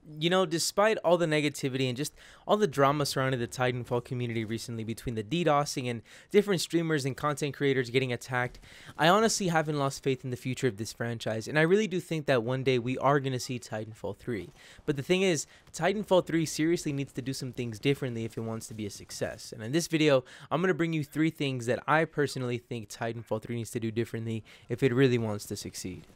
You know, despite all the negativity and just all the drama surrounding the Titanfall community recently between the DDoSing and different streamers and content creators getting attacked, I honestly haven't lost faith in the future of this franchise, and I really do think that one day we are going to see Titanfall 3. But the thing is, Titanfall 3 seriously needs to do some things differently if it wants to be a success. And in this video, I'm going to bring you 3 things that I personally think Titanfall 3 needs to do differently if it really wants to succeed.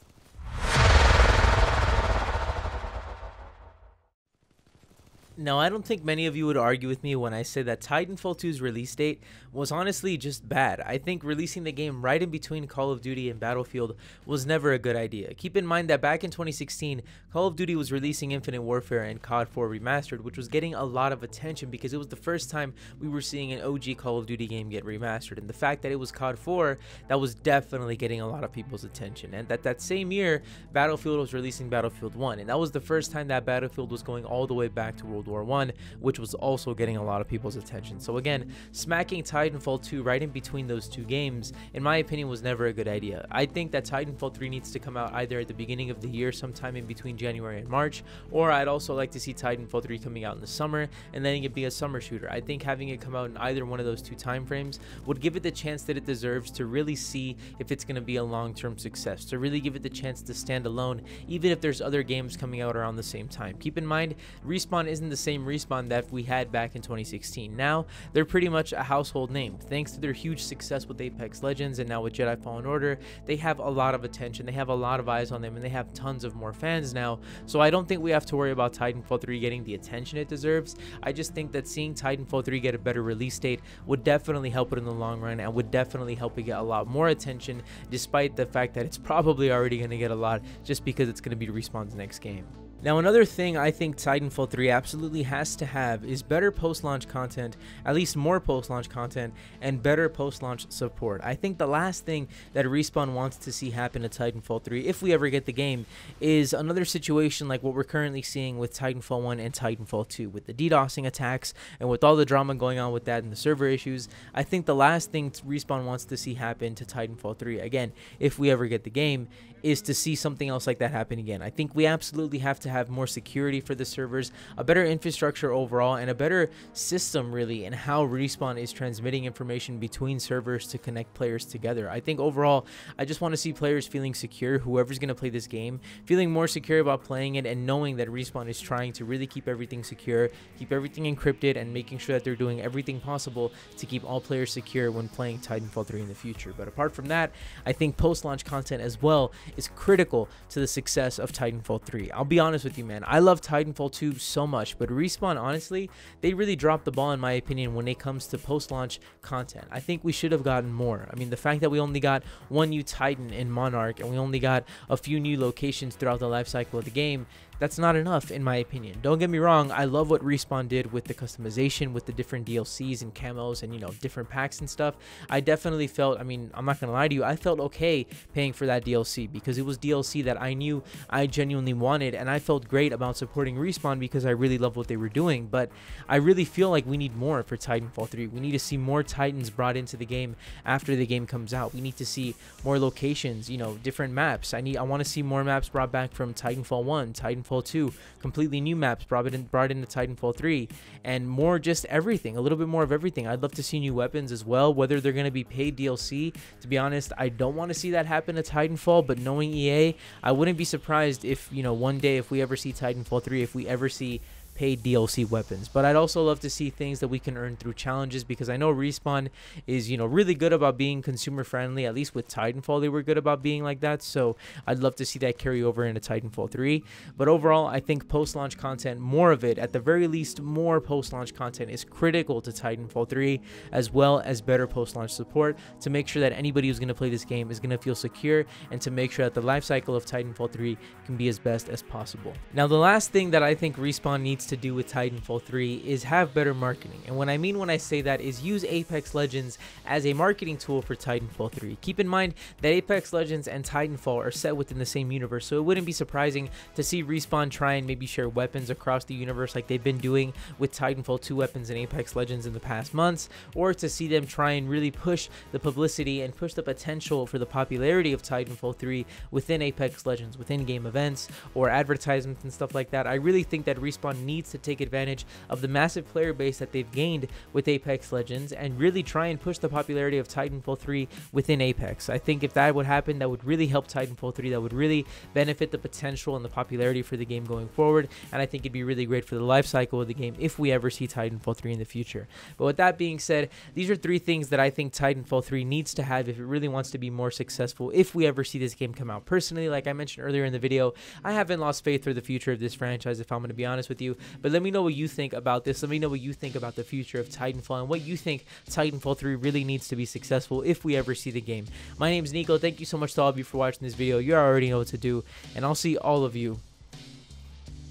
Now, I don't think many of you would argue with me when I say that Titanfall 2's release date was honestly just bad. I think releasing the game right in between Call of Duty and Battlefield was never a good idea. Keep in mind that back in 2016, Call of Duty was releasing Infinite Warfare and COD 4 Remastered, which was getting a lot of attention because it was the first time we were seeing an OG Call of Duty game get remastered. And the fact that it was COD 4, that was definitely getting a lot of people's attention. And that same year, Battlefield was releasing Battlefield 1, and that was the first time that Battlefield was going all the way back to World War I, which was also getting a lot of people's attention. So again, smacking Titanfall 2 right in between those two games, in my opinion, was never a good idea. I think that Titanfall 3 needs to come out either at the beginning of the year, sometime in between January and March, or I'd also like to see Titanfall 3 coming out in the summer and letting it be a summer shooter. I think having it come out in either one of those two time frames would give it the chance that it deserves to really see if it's going to be a long-term success, to really give it the chance to stand alone, even if there's other games coming out around the same time. Keep in mind, Respawn isn't the same Respawn that we had back in 2016. Now they're pretty much a household name thanks to their huge success with Apex Legends, and now with Jedi Fallen Order they have a lot of attention, they have a lot of eyes on them, and they have tons of more fans now. So I don't think we have to worry about Titanfall 3 getting the attention it deserves. I just think that seeing Titanfall 3 get a better release date would definitely help it in the long run, and would definitely help it get a lot more attention, despite the fact that it's probably already going to get a lot just because it's going to be Respawn's next game. Now, another thing I think Titanfall 3 absolutely has to have is better post-launch content, at least more post-launch content, and better post-launch support. I think the last thing that Respawn wants to see happen to Titanfall 3, if we ever get the game, is another situation like what we're currently seeing with Titanfall 1 and Titanfall 2, with the DDoSing attacks and with all the drama going on with that and the server issues. I think the last thing Respawn wants to see happen to Titanfall 3, again, if we ever get the game, is to see something else like that happen again. I think we absolutely have to have more security for the servers, a better infrastructure overall, and a better system really in how Respawn is transmitting information between servers to connect players together. I think overall, I just want to see players feeling secure, whoever's going to play this game, feeling more secure about playing it, and knowing that Respawn is trying to really keep everything secure, keep everything encrypted, and making sure that they're doing everything possible to keep all players secure when playing Titanfall 3 in the future. But apart from that, I think post-launch content as well is critical to the success of Titanfall 3. I'll be honest with you, man, I love Titanfall 2 so much, but Respawn, honestly, they really dropped the ball in my opinion when it comes to post-launch content. I think we should have gotten more. I mean, the fact that we only got one new Titan in Monarch and we only got a few new locations throughout the life cycle of the game, that's not enough in my opinion. Don't get me wrong, I love what Respawn did with the customization, with the different DLCs and camos and, you know, different packs and stuff. I definitely felt, I mean, I'm not gonna lie to you, I felt okay paying for that DLC because it was DLC that I knew I genuinely wanted, and I felt great about supporting Respawn because I really love what they were doing. But I really feel like we need more for Titanfall 3. We need to see more Titans brought into the game after the game comes out. We need to see more locations, you know, different maps. I want to see more maps brought back from Titanfall 1, Titanfall 2, completely new maps brought into Titanfall 3, and more just everything, a little bit more of everything. I'd love to see new weapons as well, whether they're going to be paid DLC. To be honest, I don't want to see that happen to Titanfall, but knowing EA, I wouldn't be surprised if, you know, one day if we ever see Titanfall 3, if we ever see paid DLC weapons. But I'd also love to see things that we can earn through challenges, because I know Respawn is, you know, really good about being consumer friendly. At least with Titanfall they were good about being like that, so I'd love to see that carry over into Titanfall 3. But overall, I think post-launch content, more of it, at the very least more post-launch content, is critical to Titanfall 3, as well as better post-launch support to make sure that anybody who's going to play this game is going to feel secure, and to make sure that the life cycle of Titanfall 3 can be as best as possible. Now, the last thing that I think Respawn needs to do with Titanfall 3 is have better marketing. And what I mean when I say that is use Apex Legends as a marketing tool for Titanfall 3. Keep in mind that Apex Legends and Titanfall are set within the same universe, so it wouldn't be surprising to see Respawn try and maybe share weapons across the universe like they've been doing with Titanfall 2 weapons and Apex Legends in the past months, or to see them try and really push the publicity and push the potential for the popularity of Titanfall 3 within Apex Legends, within game events or advertisements and stuff like that. I really think that Respawn needs to take advantage of the massive player base that they've gained with Apex Legends and really try and push the popularity of Titanfall 3 within Apex. I think if that would happen, that would really help Titanfall 3. That would really benefit the potential and the popularity for the game going forward, and I think it'd be really great for the life cycle of the game if we ever see Titanfall 3 in the future. But with that being said, these are 3 things that I think Titanfall 3 needs to have if it really wants to be more successful if we ever see this game come out. Personally, like I mentioned earlier in the video, I haven't lost faith for the future of this franchise, if I'm going to be honest with you. But let me know what you think about this. Let me know what you think about the future of Titanfall and what you think Titanfall 3 really needs to be successful if we ever see the game. My name's Nico. Thank you so much to all of you for watching this video. You already know what to do, and I'll see all of you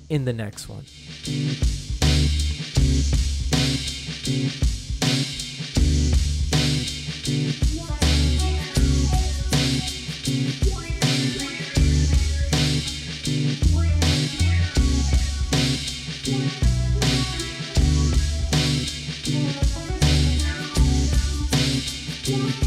in the next one. Yeah.